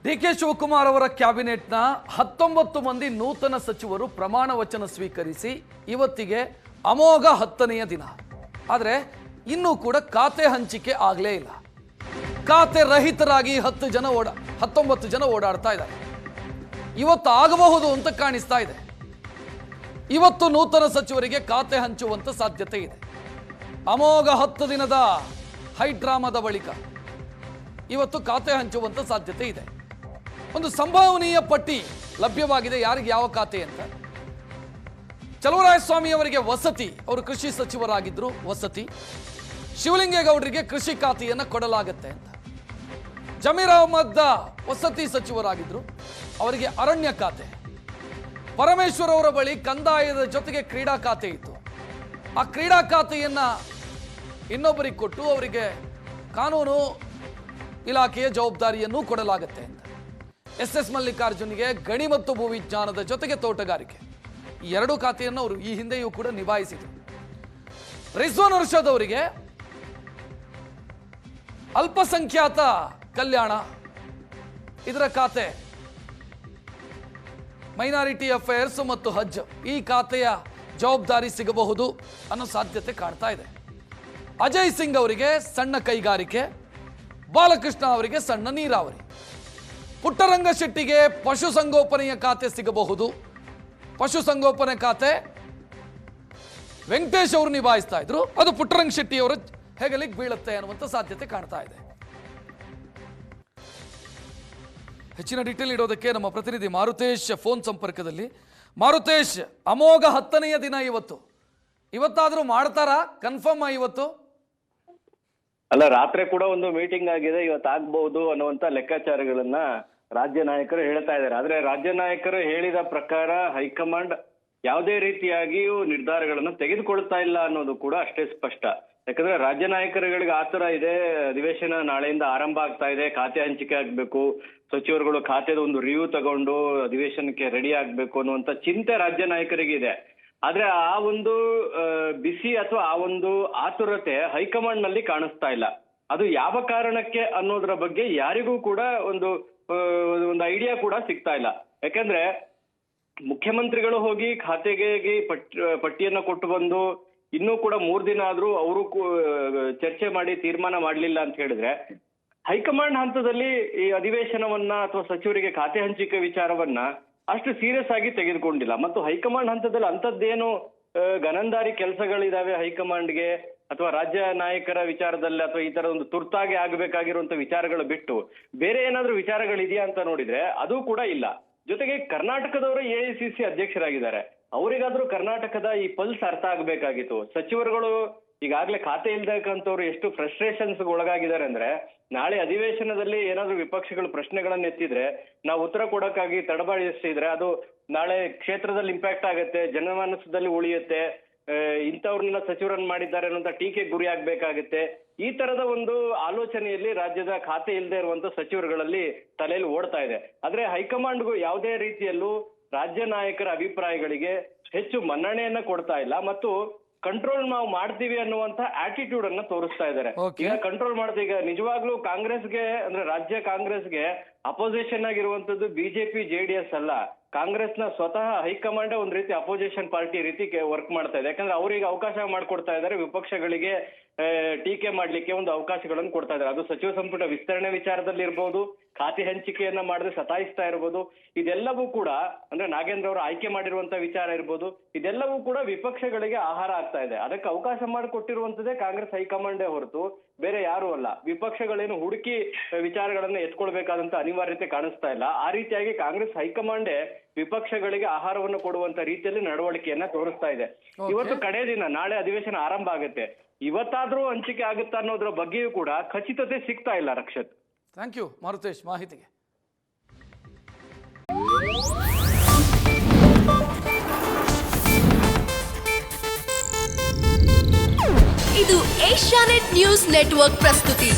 ಡಿ.ಕೆ. ಶಿವಕುಮಾರ್ ಅವರ ಕ್ಯಾಬಿನೆಟ್ನ 19 ಮಂದಿ ನೂತನ ಸಚಿವರು ಪ್ರಮಾಣ ವಚನ ಸ್ವೀಕರಿಸಿ ಇವತ್ತಿಗೆ ಅಮೋಘ 10ನೆಯ ದಿನ. ಆದರೆ ಇನ್ನೂ ಕೂಡ ಖಾತೆ ಹಂಚಿಕೆ ಆಗಲೇ ಇಲ್ಲ. ಖಾತೆ ರಹಿತರಾಗಿ 19 ಜನ ಓಡಾಡ್ತಾ ಇದ್ದಾರೆ. ಇವತ್ತು ಆಗಬಹುದು ಅಂತ ಕಾಣಿಸ್ತಾ ಇದೆ. ಇವತ್ತು ನೂತನ ಸಚಿವರಿಗೆ ಖಾತೆ ಹಂಚುವಂತ ಸಾಧ್ಯತೆ ಇದೆ. ಅಮೋಘ 10 ದಿನದ ಹೈಡ್ರಾಮಾದ ಬಳಿಕ ಇವತ್ತು ಖಾತೆ ಹಂಚುವಂತ ಸಾಧ್ಯತೆ ಇದೆ. ಒಂದು ಸಂಭಾವನೀಯ ಪಟ್ಟಿ ಲಭ್ಯವಾಗಿದೆ, ಯಾರಿಗೆ ಯಾವ ಖಾತೆ ಅಂತ. ಚಲುವರಾಯಸ್ವಾಮಿ ಅವರಿಗೆ ವಸತಿ, ಅವರು ಕೃಷಿ ಸಚಿವರಾಗಿದ್ರು, ವಸತಿ. ಶಿವಲಿಂಗೇಗೌಡರಿಗೆ ಕೃಷಿ ಖಾತೆಯನ್ನು ಕೊಡಲಾಗುತ್ತೆ ಅಂತ. ಜಮೀರ್ ಅಹಮದ್ ವಸತಿ ಸಚಿವರಾಗಿದ್ರು, ಅವರಿಗೆ ಅರಣ್ಯ ಖಾತೆ. ಪರಮೇಶ್ವರ್ ಅವರ ಬಳಿ ಕಂದಾಯದ ಜೊತೆಗೆ ಕ್ರೀಡಾ ಖಾತೆ ಇತ್ತು. ಆ ಕ್ರೀಡಾ ಖಾತೆಯನ್ನ ಇನ್ನೊಬ್ಬರಿಗೆ ಕೊಟ್ಟು ಅವರಿಗೆ ಕಾನೂನು ಇಲಾಖೆಯ ಜವಾಬ್ದಾರಿಯನ್ನು ಕೊಡಲಾಗುತ್ತೆ ಅಂತ. ಎಸ್ ಮಲ್ಲಿಕಾರ್ಜುನ್ಗೆ ಗಣಿ ಮತ್ತು ಭೂವಿಜ್ಞಾನದ ಜೊತೆಗೆ ತೋಟಗಾರಿಕೆ, ಈ ಎರಡೂ ಖಾತೆಯನ್ನು ಅವರು ಈ ಹಿಂದೆಯೂ ಕೂಡ ನಿಭಾಯಿಸಿದರು. ರಿಜ್ವಾನ್ ಅರ್ಷದ್ ಅವರಿಗೆ ಅಲ್ಪಸಂಖ್ಯಾತ ಕಲ್ಯಾಣ, ಇದರ ಖಾತೆ, ಮೈನಾರಿಟಿ ಅಫೇರ್ಸ್ ಮತ್ತು ಹಜ್, ಈ ಖಾತೆಯ ಜವಾಬ್ದಾರಿ ಸಿಗಬಹುದು ಅನ್ನೋ ಸಾಧ್ಯತೆ ಕಾಣ್ತಾ ಇದೆ. ಅಜಯ್ ಸಿಂಗ್ ಅವರಿಗೆ ಸಣ್ಣ ಕೈಗಾರಿಕೆ, ಬಾಲಕೃಷ್ಣ ಅವರಿಗೆ ಸಣ್ಣ ನೀರಾವರಿ. ಪುಟ್ಟರಂಗ ಶೆಟ್ಟಿಗೆ ಪಶುಸಂಗೋಪನೆಯ ಖಾತೆ ಸಿಗಬಹುದು. ಪಶುಸಂಗೋಪನೆ ಖಾತೆ ವೆಂಕಟೇಶ್ ಅವರು ನಿಭಾಯಿಸ್ತಾ ಇದ್ರು, ಅದು ಪುಟ್ಟರಂಗ ಶೆಟ್ಟಿ ಅವರ ಹೆಗಲಿಗೆ ಬೀಳುತ್ತೆ ಅನ್ನುವಂಥ ಸಾಧ್ಯತೆ ಕಾಣ್ತಾ ಇದೆ. ಹೆಚ್ಚಿನ ಡೀಟೇಲ್ ಇಡೋದಕ್ಕೆ ನಮ್ಮ ಪ್ರತಿನಿಧಿ ಮಾರುತೇಶ್ ಫೋನ್ ಸಂಪರ್ಕದಲ್ಲಿ. ಮಾರುತೇಶ್, ಅಮೋಘ 10ನೆಯ ದಿನ ಇವತ್ತಾದ್ರೂ ಮಾಡ್ತಾರಾ? ಕನ್ಫರ್ಮ್ ಇವತ್ತು? ಅಲ್ಲ, ರಾತ್ರಿ ಕೂಡ ಒಂದು ಮೀಟಿಂಗ್ ಆಗಿದೆ, ಇವತ್ತಾಗಬಹುದು ಅನ್ನುವಂತ ಲೆಕ್ಕಾಚಾರಗಳನ್ನ ರಾಜ್ಯ ನಾಯಕರು ಹೇಳ್ತಾ ಇದ್ದಾರೆ. ಆದ್ರೆ ರಾಜ್ಯ ನಾಯಕರು ಹೇಳಿದ ಪ್ರಕಾರ ಹೈಕಮಾಂಡ್ ಯಾವುದೇ ರೀತಿಯಾಗಿಯೂ ನಿರ್ಧಾರಗಳನ್ನು ತೆಗೆದುಕೊಳ್ತಾ ಇಲ್ಲ ಅನ್ನೋದು ಕೂಡ ಅಷ್ಟೇ ಸ್ಪಷ್ಟ. ಯಾಕಂದ್ರೆ ರಾಜ್ಯ ನಾಯಕರುಗಳಿಗೆ ಆತರ ಇದೆ, ಅಧಿವೇಶನ ನಾಳೆಯಿಂದ ಆರಂಭ ಆಗ್ತಾ ಇದೆ, ಖಾತೆ ಹಂಚಿಕೆ ಆಗ್ಬೇಕು, ಸಚಿವರುಗಳು ಖಾತೆದ ಒಂದು ರಿವ್ಯೂ ತಗೊಂಡು ಅಧಿವೇಶನಕ್ಕೆ ರೆಡಿ ಆಗ್ಬೇಕು ಅನ್ನುವಂತ ಚಿಂತೆ ರಾಜ್ಯ ನಾಯಕರಿಗೆ ಇದೆ. ಆದ್ರೆ ಆ ಒಂದು ಬಿಸಿ ಅಥವಾ ಆ ಒಂದು ಆತುರತೆ ಹೈಕಮಾಂಡ್ ನಲ್ಲಿ ಕಾಣಿಸ್ತಾ ಇಲ್ಲ. ಅದು ಯಾವ ಕಾರಣಕ್ಕೆ ಅನ್ನೋದ್ರ ಬಗ್ಗೆ ಯಾರಿಗೂ ಕೂಡ ಒಂದು ಐಡಿಯಾ ಕೂಡ ಸಿಗ್ತಾ ಇಲ್ಲ. ಯಾಕಂದ್ರೆ ಮುಖ್ಯಮಂತ್ರಿಗಳು ಹೋಗಿ ಖಾತೆಗೆ ಪಟ್ಟಿಯನ್ನ ಕೊಟ್ಟು ಬಂದು ಇನ್ನೂ ಕೂಡ 3 ದಿನ ಆದ್ರೂ ಅವರು ಚರ್ಚೆ ಮಾಡಿ ತೀರ್ಮಾನ ಮಾಡ್ಲಿಲ್ಲ ಅಂತ ಹೇಳಿದ್ರೆ, ಹೈಕಮಾಂಡ್ ಹಂತದಲ್ಲಿ ಈ ಅಧಿವೇಶನವನ್ನ ಅಥವಾ ಸಚಿವರಿಗೆ ಖಾತೆ ಹಂಚಿಕೆ ವಿಚಾರವನ್ನ ಅಷ್ಟು ಸೀರಿಯಸ್ ಆಗಿ ತೆಗೆದುಕೊಂಡಿಲ್ಲ. ಮತ್ತು ಹೈಕಮಾಂಡ್ ಹಂತದಲ್ಲಿ ಅಂತದ್ದೇನು ಗನಂದಾರಿ ಕೆಲಸಗಳಿದಾವೆ ಹೈಕಮಾಂಡ್ಗೆ ಅಥವಾ ರಾಜ್ಯ ನಾಯಕರ ವಿಚಾರದಲ್ಲಿ ಅಥವಾ ಈ ತರ ಒಂದು ತುರ್ತಾಗಿ ಆಗ್ಬೇಕಾಗಿರುವಂತ ವಿಚಾರಗಳು ಬಿಟ್ಟು ಬೇರೆ ಏನಾದ್ರೂ ವಿಚಾರಗಳಿದೆಯಾ ಅಂತ ನೋಡಿದ್ರೆ ಅದು ಕೂಡ ಇಲ್ಲ. ಜೊತೆಗೆ ಕರ್ನಾಟಕದವರು AICC ಅಧ್ಯಕ್ಷರಾಗಿದ್ದಾರೆ, ಅವರಿಗಾದ್ರೂ ಕರ್ನಾಟಕದ ಈ ಪಲ್ಸ್ ಅರ್ಥ ಆಗ್ಬೇಕಾಗಿತ್ತು. ಸಚಿವರುಗಳು ಈಗಾಗ್ಲೇ ಖಾತೆ ಇಲ್ದಕ್ಕಂಥವ್ರು ಎಷ್ಟು ಫ್ರಸ್ಟ್ರೇಷನ್ಸ್ ಒಳಗಾಗಿದ್ದಾರೆ ಅಂದ್ರೆ, ನಾಳೆ ಅಧಿವೇಶನದಲ್ಲಿ ಏನಾದ್ರೂ ವಿಪಕ್ಷಗಳು ಪ್ರಶ್ನೆಗಳನ್ನ ಎತ್ತಿದ್ರೆ ನಾವು ಉತ್ತರ ಕೊಡಕ್ಕಾಗಿ ತಡಬಾಳಿಸಿದ್ರೆ ಅದು ನಾಳೆ ಕ್ಷೇತ್ರದಲ್ಲಿ ಇಂಪ್ಯಾಕ್ಟ್ ಆಗುತ್ತೆ, ಜನಮಾನಸದಲ್ಲಿ ಉಳಿಯುತ್ತೆ, ಇಂಥವ್ರನ್ನ ಸಚಿವರನ್ನ ಮಾಡಿದ್ದಾರೆ ಅನ್ನೋಂಥ ಟೀಕೆಗೆ ಗುರಿ ಆಗ್ಬೇಕಾಗತ್ತೆ. ಈ ತರದ ಒಂದು ಆಲೋಚನೆಯಲ್ಲಿ ರಾಜ್ಯದ ಖಾತೆ ಇಲ್ಲದೆ ಇರುವಂತ ಸಚಿವರುಗಳಲ್ಲಿ ತಲೆಯಲ್ಲಿ ಓಡ್ತಾ ಇದೆ. ಆದ್ರೆ ಹೈಕಮಾಂಡ್ಗೂ ಯಾವುದೇ ರೀತಿಯಲ್ಲೂ ರಾಜ್ಯ ನಾಯಕರ ಅಭಿಪ್ರಾಯಗಳಿಗೆ ಹೆಚ್ಚು ಮನ್ನಣೆಯನ್ನ ಕೊಡ್ತಾ ಇಲ್ಲ ಮತ್ತು ಕಂಟ್ರೋಲ್ ನಾವು ಮಾಡ್ತೀವಿ ಅನ್ನುವಂತ ಆಟಿಟ್ಯೂಡ್ ಅನ್ನ ತೋರಿಸ್ತಾ ಇದ್ದಾರೆ. ಈಗ ಕಂಟ್ರೋಲ್ ಮಾಡ್ತೀವಿ. ಈಗ ನಿಜವಾಗ್ಲೂ ಕಾಂಗ್ರೆಸ್ಗೆ ಅಂದ್ರೆ ರಾಜ್ಯ ಕಾಂಗ್ರೆಸ್ಗೆ ಅಪೋಸಿಷನ್ ಆಗಿರುವಂತದ್ದು ಬಿಜೆಪಿ JDS ಅಲ್ಲ, ಕಾಂಗ್ರೆಸ್ನ ಸ್ವತಃ ಹೈಕಮಾಂಡ್ ಒಂದ್ ರೀತಿ ಅಪೋಸಿಷನ್ ಪಾರ್ಟಿ ರೀತಿ ವರ್ಕ್ ಮಾಡ್ತಾ ಇದೆ. ಯಾಕಂದ್ರೆ ಅವ್ರಿಗೆ ಅವಕಾಶ ಮಾಡ್ಕೊಡ್ತಾ ಇದ್ದಾರೆ, ವಿಪಕ್ಷಗಳಿಗೆ ಟೀಕೆ ಮಾಡ್ಲಿಕ್ಕೆ ಒಂದು ಅವಕಾಶಗಳನ್ನು ಕೊಡ್ತಾ ಇದ್ದಾರೆ. ಅದು ಸಚಿವ ಸಂಪುಟ ವಿಸ್ತರಣೆ ವಿಚಾರದಲ್ಲಿ ಇರ್ಬೋದು, ಖಾತೆ ಹಂಚಿಕೆಯನ್ನ ಮಾಡದೆ ಸತಾಯಿಸ್ತಾ ಇರ್ಬೋದು, ಇದೆಲ್ಲವೂ ಕೂಡ ಅಂದ್ರೆ ನಾಗೇಂದ್ರ ಅವರು ಆಯ್ಕೆ ಮಾಡಿರುವಂತ ವಿಚಾರ ಇರ್ಬೋದು, ಇದೆಲ್ಲವೂ ಕೂಡ ವಿಪಕ್ಷಗಳಿಗೆ ಆಹಾರ ಆಗ್ತಾ ಇದೆ. ಅದಕ್ಕೆ ಅವಕಾಶ ಮಾಡಿಕೊಟ್ಟಿರುವಂತದ್ದೇ ಕಾಂಗ್ರೆಸ್ ಹೈಕಮಾಂಡೇ ಹೊರತು ಬೇರೆ ಯಾರು ಅಲ್ಲ. ವಿಪಕ್ಷಗಳೇನು ಹುಡುಕಿ ವಿಚಾರಗಳನ್ನ ಎತ್ಕೊಳ್ಬೇಕಾದಂತ ಅನಿವಾರ್ಯತೆ ಕಾಣಿಸ್ತಾ ಇಲ್ಲ. ಆ ರೀತಿಯಾಗಿ ಕಾಂಗ್ರೆಸ್ ಹೈಕಮಾಂಡೇ ವಿಪಕ್ಷಗಳಿಗೆ ಆಹಾರವನ್ನು ಕೊಡುವಂತ ರೀತಿಯಲ್ಲಿ ನಡವಳಿಕೆಯನ್ನ ತೋರಿಸ್ತಾ ಇದೆ. ಇವತ್ತು ಕಡೆ ದಿನ, ನಾಳೆ ಅಧಿವೇಶನ ಆರಂಭ ಆಗುತ್ತೆ, ಇವತ್ತಾದ್ರೂ ಹಂಚಿಕೆ ಆಗುತ್ತಾ ಅನ್ನೋದ್ರ ಬಗ್ಗೆಯೂ ಕೂಡ ಖಚಿತತೆ ಸಿಗ್ತಾ ಇಲ್ಲ. ರಕ್ಷತ್, ಥ್ಯಾಂಕ್ ಯು ಮಾರುತೇಶ್ ಮಾಹಿತಿಗೆ. ಇದು ಏಷ್ಯಾನೆಟ್ ನ್ಯೂಸ್ ನೆಟ್ವರ್ಕ್ ಪ್ರಸ್ತುತಿ.